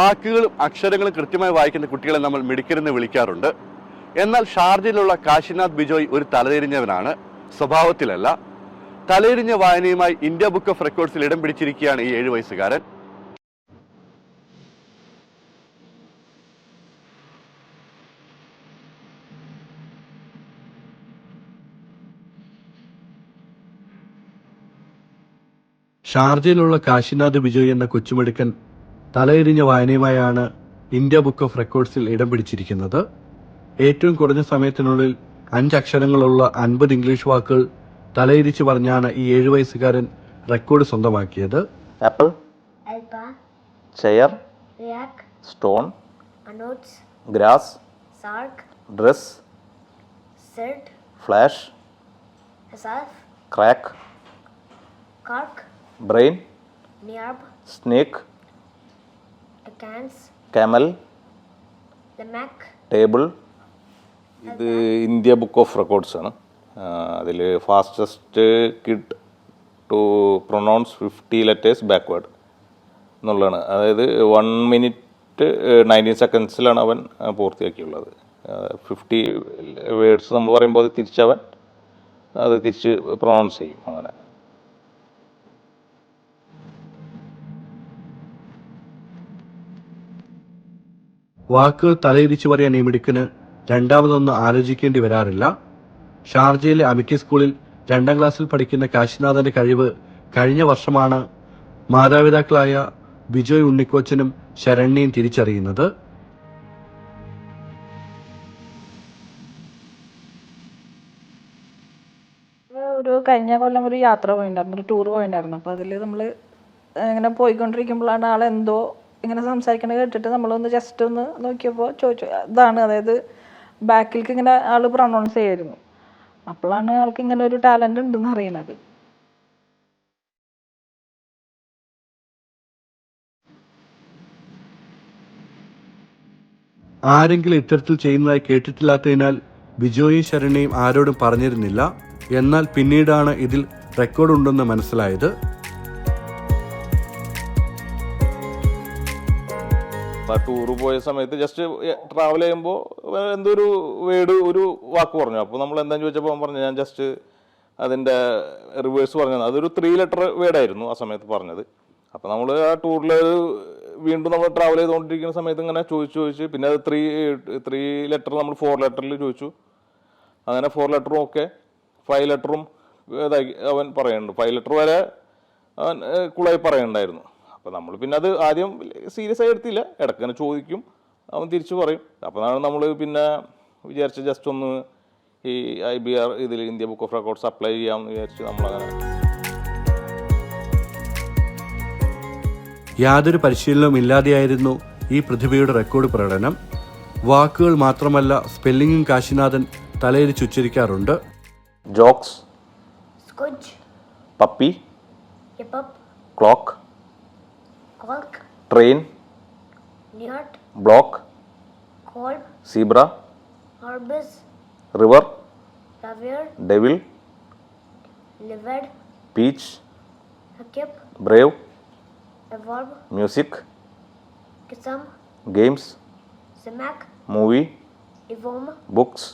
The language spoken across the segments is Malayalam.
വാക്കുകളും അക്ഷരങ്ങളും കൃത്യമായി വായിക്കുന്ന കുട്ടികളെ നമ്മൾ മിടുക്കരെന്ന് വിളിക്കാറുണ്ട്. എന്നാൽ ഷാർജയിലുള്ള കാശിനാഥ് ബിജോയ് ഒരു തലതിരിഞ്ഞവനാണ്, സ്വഭാവത്തിലല്ല. തലതിരിഞ്ഞ വായനയുമായി ഇന്ത്യ ബുക്ക് ഓഫ് റെക്കോർഡ്സിൽ ഇടം പിടിച്ചിരിക്കുകയാണ് ഈ 7 വയസ്സുകാരൻ. ഷാർജയിലുള്ള കാശിനാഥ് ബിജോയ് എന്ന കൊച്ചുമിടുക്കൻ തലതിരിഞ്ഞ വായനയുമായാണ് ഇന്ത്യ ബുക്ക് ഓഫ് റെക്കോർഡ്സിൽ ഇടം പിടിച്ചിരിക്കുന്നത്. ഏറ്റവും കുറഞ്ഞ സമയത്തിനുള്ളിൽ 5 അക്ഷരങ്ങളുള്ള 50 ഇംഗ്ലീഷ് വാക്കുകൾ തലതിരിച്ച് പറഞ്ഞാണ് ഈ 7 വയസ്സുകാരൻ റെക്കോർഡ് സ്വന്തമാക്കിയത്. Apple, chair, stone, grass, dress, flash, crack, brain, snake, camel, table. ഇത് ഇന്ത്യ ബുക്ക് ഓഫ് റെക്കോർഡ്സ് ആണ്. അതിൽ fastest kid to pronounce 50 letters backward എന്നുള്ളതാണ്. അതായത് 1 minute 19 seconds അവൻ പൂർത്തിയാക്കിയുള്ളത്. 50 വേർഡ്സ് നമ്മൾ പറയുമ്പോൾ അത് തിരിച്ചവൻ അത് തിരിച്ച് പ്രൊനൗൺസ് ചെയ്യും. അങ്ങനെ വാക്കുകൾ തലയിരിച്ചു പറയാൻ ഈ മിടുക്കിന് രണ്ടാമതൊന്നും ആലോചിക്കേണ്ടി വരാറില്ല. ഷാർജയിലെ അമിക്കി സ്കൂളിൽ 2ാം ക്ലാസ്സിൽ പഠിക്കുന്ന കാശിനാഥന്റെ കഴിവ് കഴിഞ്ഞ വർഷമാണ് മാതാപിതാക്കളായ ബിജോയ് ഉണ്ണിക്കോച്ചനും ശരണ്യയും തിരിച്ചറിയുന്നത്. കഴിഞ്ഞ കൊല്ലം ഒരു യാത്ര പോയിണ്ടായിരുന്നു, ഒരു ടൂർ പോയിണ്ടായിരുന്നു. അപ്പോൾ അതിൽ നമ്മൾ ഇങ്ങനെ പോയിക്കൊണ്ടിരിക്കുമ്പോഴാണ് ആളെന്തോ ഇങ്ങനെ സംസാരിക്കണത് കേട്ടിട്ട് നമ്മളൊന്ന് ജസ്റ്റ് ഒന്ന് നോക്കിയപ്പോൾ ചോദിച്ചു ഇതാണ്, അതായത് ബാക്കിലേക്ക് ഇങ്ങനെ ആൾ പ്രൊനൗൺസ് ചെയ്യായിരുന്നു. അപ്പോഴാണ് ആൾക്ക് ഇങ്ങനെ ഒരു ടാലൻ്റ് ഉണ്ടെന്ന് അറിയണത്. ആരെങ്കിലും ഇത്തരത്തിൽ ചെയ്യുന്നതായി കേട്ടിട്ടില്ലാത്തതിനാൽ ബിജോയും ശരണ്യയും ആരോടും പറഞ്ഞിരുന്നില്ല. എന്നാൽ പിന്നീടാണ് ഇതിൽ റെക്കോർഡ് ഉണ്ടെന്ന് മനസ്സിലായത്. ടൂറ് പോയ സമയത്ത് ജസ്റ്റ് ട്രാവൽ ചെയ്യുമ്പോൾ എന്തോ ഒരു വേർഡ്, ഒരു വാക്ക് പറഞ്ഞു. അപ്പോൾ നമ്മൾ എന്താണെന്ന് ചോദിച്ചപ്പോൾ അവൻ പറഞ്ഞു ഞാൻ ജസ്റ്റ് അതിൻ്റെ റിവേഴ്സ് പറഞ്ഞത്. അതൊരു 3 letter വേർഡായിരുന്നു ആ സമയത്ത് പറഞ്ഞത്. അപ്പോൾ നമ്മൾ ആ ടൂറിൽ വീണ്ടും നമ്മൾ ട്രാവൽ ചെയ്തുകൊണ്ടിരിക്കുന്ന സമയത്ത് ഇങ്ങനെ ചോദിച്ച് പിന്നെ അത് 3 letter നമ്മൾ 4 letterൽ ചോദിച്ചു. അങ്ങനെ 4 letterഉം ഓക്കെ, 5 letterഉം ഇതായി അവൻ പറയുന്നുണ്ട്. 5 letter വരെ അവൻ കൂളായി പറയുന്നുണ്ടായിരുന്നു. അപ്പോൾ നമ്മൾ പിന്നെ അത് ആദ്യം സീരിയസ് ആയി എടുത്തില്ല. ഇടയ്ക്കങ്ങനെ ചോദിക്കും, അവൻ തിരിച്ചു പറയും. അപ്പോൾ നമ്മൾ പിന്നെ വിചാരിച്ച് ജസ്റ്റ് ഒന്ന് ഈ IBR ഇതിൽ India book of records apply ചെയ്യാമെന്ന് വിചാരിച്ച് നമ്മളങ്ങനെ. യാതൊരു പരിശീലനവും ഇല്ലാതെയായിരുന്നു ഈ പ്രതിഭയുടെ റെക്കോർഡ് പ്രകടനം. വാക്കുകൾ മാത്രമല്ല, സ്പെല്ലിങ്ങും കാശിനാഥൻ തലയിരിച്ചുച്ചരിക്കാറുണ്ട്. Jokes, puppy, clock, train, block, zebra, river, devil, peach, brave, music, games, movie, books.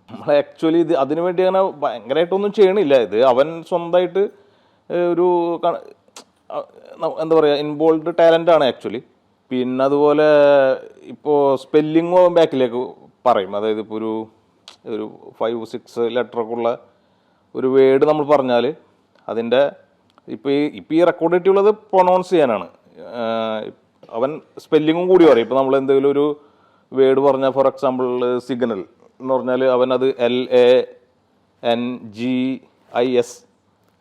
നമ്മൾ ആക്ച്വലി ഇത് അതിനു വേണ്ടി അങ്ങനെ ഭയങ്കരമായിട്ടൊന്നും ചെയ്യണില്ല. ഇത് അവൻ സ്വന്തമായിട്ട് ഒരു എന്താ പറയുക ഇൻവോൾവ് ടാലൻ്റ് ആണ് ആക്ച്വലി. പിന്നെ അതുപോലെ ഇപ്പോൾ സ്പെല്ലിങ്ങോ ബാക്കിലേക്ക് പറയും. അതായത് ഇപ്പോൾ ഒരു 5-6 letter ഉള്ള ഒരു വേർഡ് നമ്മൾ പറഞ്ഞാൽ അതിൻ്റെ ഇപ്പോൾ ഈ റെക്കോർഡ് കിട്ടിയുള്ളത് പ്രൊനൗൺസ് ചെയ്യാനാണ്. അവൻ സ്പെല്ലിങ്ങും കൂടി പറയും. ഇപ്പോൾ നമ്മൾ എന്തെങ്കിലും ഒരു വേർഡ് പറഞ്ഞാൽ ഫോർ എക്സാമ്പിൾ സിഗ്നൽ എന്ന് പറഞ്ഞാൽ അവൻ അത് LANGIS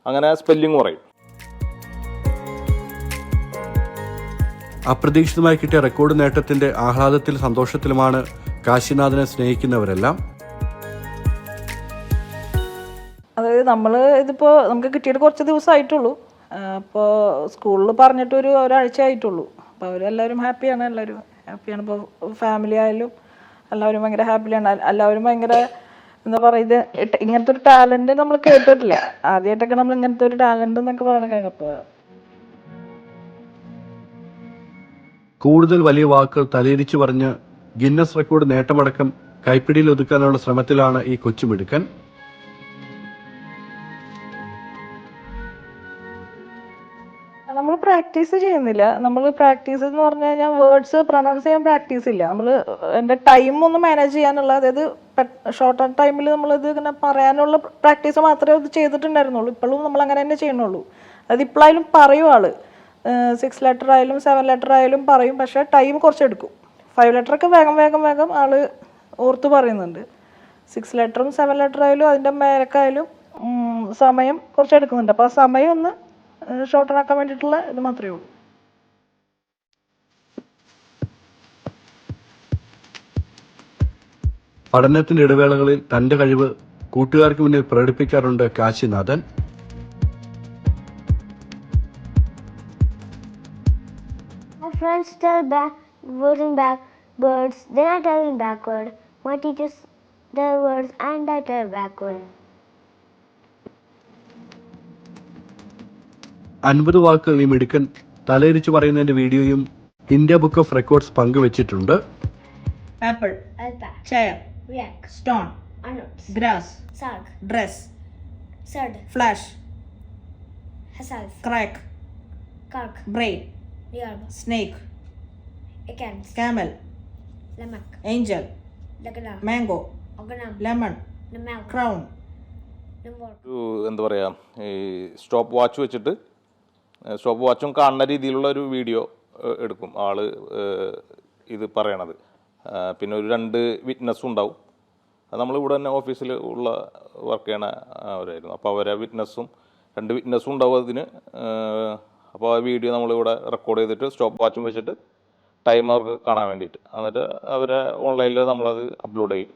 അങ്ങനെ സ്പെല്ലിങ് പറയും. അപ്രതീക്ഷിതമായി കിട്ടിയ റെക്കോർഡ് നേട്ടത്തിന്റെ ആഹ്ലാദത്തിലും സന്തോഷത്തിലുമാണ് കാശിനാഥനെ സ്നേഹിക്കുന്നവരെല്ലാം. അതായത് നമ്മൾ ഇതിപ്പോൾ നമുക്ക് കിട്ടിയിട്ട് കുറച്ച് ദിവസമായിട്ടുള്ളൂ. അപ്പോൾ സ്കൂളിൽ പറഞ്ഞിട്ട് ഒരാഴ്ച ആയിട്ടുള്ളൂ. അപ്പോൾ അവരെല്ലാവരും ഹാപ്പിയാണ്. ഇപ്പോൾ ഫാമിലി ആയാലും എല്ലാവരും ഭയങ്കര ഹാപ്പിയാണ്. എല്ലാവരും ഭയങ്കര എന്താ പറയുക, ഇങ്ങനത്തെ ഒരു ടാലൻറ്റ് നമ്മൾ കേട്ടിട്ടില്ല. ആദ്യമായിട്ടൊക്കെ നമ്മൾ ഇങ്ങനത്തെ ഒരു ടാലൻറ്റ് എന്നൊക്കെ പറയണ. അപ്പോൾ കൂടുതൽ വലിയ വാക്കുകൾ തലയിരിച്ചു പറഞ്ഞ് ഗിന്നസ് റെക്കോർഡ് നേട്ടമടക്കം കൈപ്പിടിയിൽ ഒതുക്കാനുള്ള ശ്രമത്തിലാണ് ഈ കൊച്ചുമിടുക്കൻ. നമ്മൾ പ്രാക്ടീസ് ചെയ്യുന്നില്ല. നമ്മൾ പ്രാക്ടീസ് എന്ന് പറഞ്ഞു കഴിഞ്ഞാൽ വേർഡ്സ് പ്രൊനൗൺസ് ചെയ്യാൻ പ്രാക്ടീസ് ഇല്ല. എൻ്റെ ടൈം ഒന്ന് മാനേജ് ചെയ്യാനുള്ള, അതായത് ഷോർട്ട് ടൈമിൽ നമ്മളിത് ഇങ്ങനെ പറയാനുള്ള പ്രാക്ടീസ് മാത്രമേ ഇത് ചെയ്തിട്ടുണ്ടായിരുന്നുള്ളൂ. ഇപ്പോഴും നമ്മൾ അങ്ങനെ തന്നെ ചെയ്യണുള്ളൂ. അത് ഇപ്പോഴായാലും പറയും ആള്, 6 ലെറ്റർ ആയാലും 7 ലെറ്റർ ആയാലും പറയും. പക്ഷേ ടൈം കുറച്ചെടുക്കും. 5 ലെറ്ററൊക്കെ വേഗം വേഗം വേഗം ആള് ഓർത്ത് പറയുന്നുണ്ട്. 6 ലെറ്ററും 7 ലെറ്റർ ആയാലും അതിൻ്റെ മേലക്കായാലും സമയം കുറച്ചെടുക്കുന്നുണ്ട്. അപ്പോൾ ആ സമയം ഒന്ന് ഷോർട്ടനാക്കാൻ വേണ്ടിയിട്ടുള്ള ഇത് മാത്രമേ ഉള്ളൂ. പഠനത്തിന്റെ ഇടവേളകളിൽ തന്റെ കഴിവ് കൂട്ടുകാർക്ക് മുന്നിൽ പ്രകടിപ്പിക്കാറുണ്ട് Kashinathan. My friends tell words in backwards, then I tell in backward. My teachers tell words and I tell backward. 50 വാക്കുകൾ ഈ മിടുക്കൻ തലയിരിച്ചു പറയുന്നതിന്റെ വീഡിയോയും ഇന്ത്യ ബുക്ക് ഓഫ് റെക്കോർഡ്സ് പങ്കുവച്ചിട്ടുണ്ട്. Apple, Alpaca, chair, react, stone, unknowns, grass, sarg, dress, sud, flash, hasalf, crack, kark, brain, riarb, snake, ekans, camel, lamak, angel, lagana, mango, oganam, lemon, namal, crown. numwar. ഒരു എന്താ പറയുക, ഈ സ്റ്റോപ്പ് വാച്ച് വെച്ചിട്ട് സ്റ്റോപ്പ് വാച്ചും കാണുന്ന രീതിയിലുള്ള ഒരു വീഡിയോ എടുക്കും ആള് ഇത് പറയണത്. പിന്നെ ഒരു 2 വിറ്റ്നസ്സും ഉണ്ടാവും. അത് നമ്മളിവിടെ തന്നെ ഓഫീസിൽ ഉള്ള വർക്ക് ചെയ്യണ അവരായിരുന്നു. അപ്പോൾ അവരെ 2 വിറ്റ്നസ്സും ഉണ്ടാവും അതിന്. അപ്പോൾ ആ വീഡിയോ നമ്മളിവിടെ റെക്കോർഡ് ചെയ്തിട്ട് സ്റ്റോപ്പ് വാച്ചും വെച്ചിട്ട് ടൈം അവർക്ക് കാണാൻ വേണ്ടിയിട്ട്, എന്നിട്ട് അവരെ ഓൺലൈനിൽ നമ്മളത് അപ്ലോഡ് ചെയ്യും.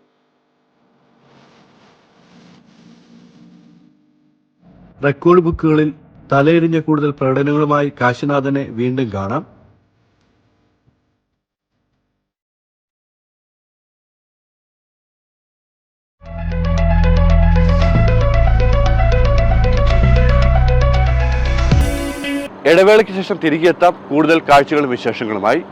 റെക്കോർഡ് ബുക്കുകളിൽ തലയെറിഞ്ഞ കൂടുതൽ പ്രകടനങ്ങളുമായി കാശിനാഥനെ വീണ്ടും കാണാം. ഇടവേളയ്ക്ക് ശേഷം തിരികെ എത്താം കൂടുതൽ കാഴ്ചകളും വിശേഷങ്ങളുമായി.